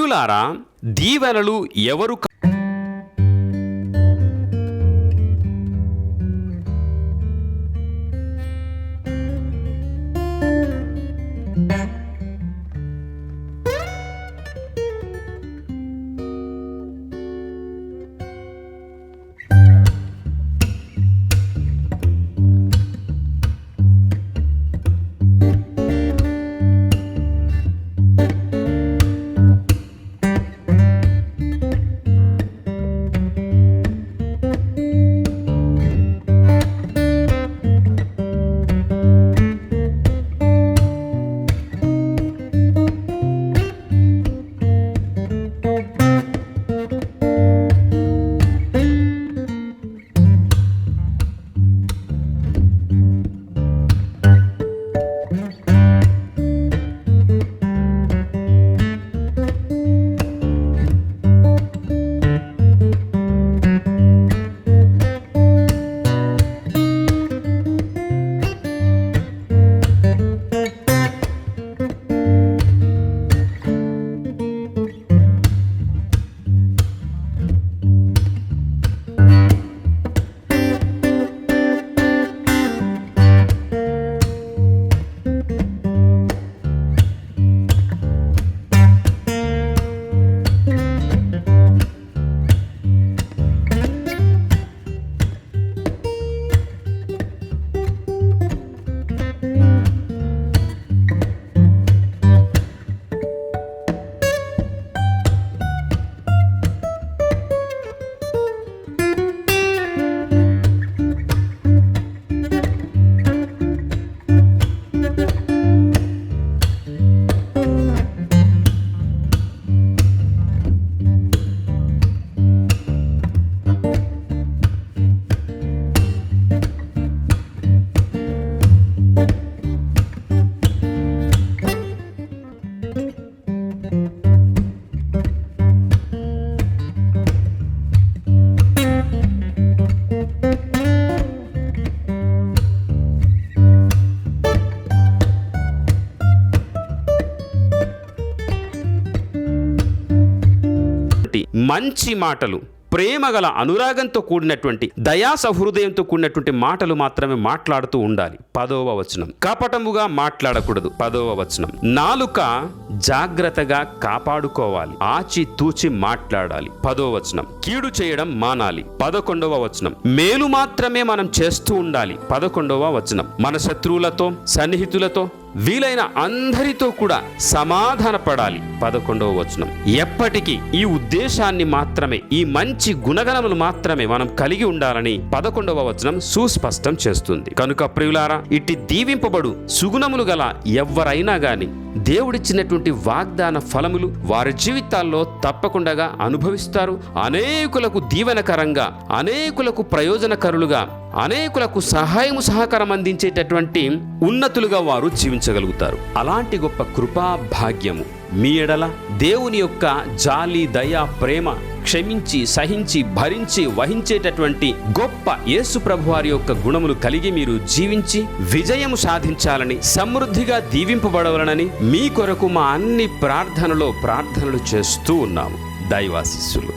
ప్రియులారా, దీవెనలు ఎవరు మంచి మాటలు, ప్రేమగల అనురాగంతో కూడినటువంటి దయా సహృదయంతో కూడినటువంటి మాటలు మాత్రమే మాట్లాడుతూ ఉండాలి. 10వ వచనం. కపటముగా మాట్లాడకూడదు. 10వ వచనం. నాలుక జాగ్రత్తగా కాపాడుకోవాలి, ఆచి తూచి మాట్లాడాలి. 10వ వచనం. కీడు చేయడం మానాలి. 11వ వచనం. మేలు మాత్రమే మనం చేస్తూ ఉండాలి. 11వ వచనం. మన శత్రువులతో, సన్నిహితులతో, వీలైన అందరితో కూడా సమాధాన పడాలి. 11వ వచనం. ఎప్పటికీ ఈ ఉద్దేశాన్ని మాత్రమే, ఈ మంచి గుణగణములు మాత్రమే మనం కలిగి ఉండాలని 11వ వచనం సుస్పష్టం చేస్తుంది. కనుక ప్రియులారా, ఇట్టి దీవింపబడు సుగుణములు గల ఎవ్వరైనా గాని దేవుడిచ్చినటువంటి వాగ్దాన ఫలములు వారి జీవితాల్లో తప్పకుండా అనుభవిస్తారు. అనేకులకు దీవెనకరంగా, అనేకులకు ప్రయోజనకరులుగా, అనేకులకు సహాయము సహకారం అందించేటటువంటి ఉన్నతులుగా వారు జీవించగలుగుతారు. అలాంటి గొప్ప కృపా భాగ్యము మీ ఎడల దేవుని యొక్క జాలి, దయ, ప్రేమ, క్షమించి, సహించి, భరించి, వహించేటటువంటి గొప్ప యేసు ప్రభువారి యొక్క గుణములు కలిగి మీరు జీవించి విజయము సాధించాలని, సమృద్ధిగా దీవింపబడవలనని మీ కొరకు మా అన్ని ప్రార్థనలు చేస్తూ ఉన్నాము. దైవాశీస్సులు.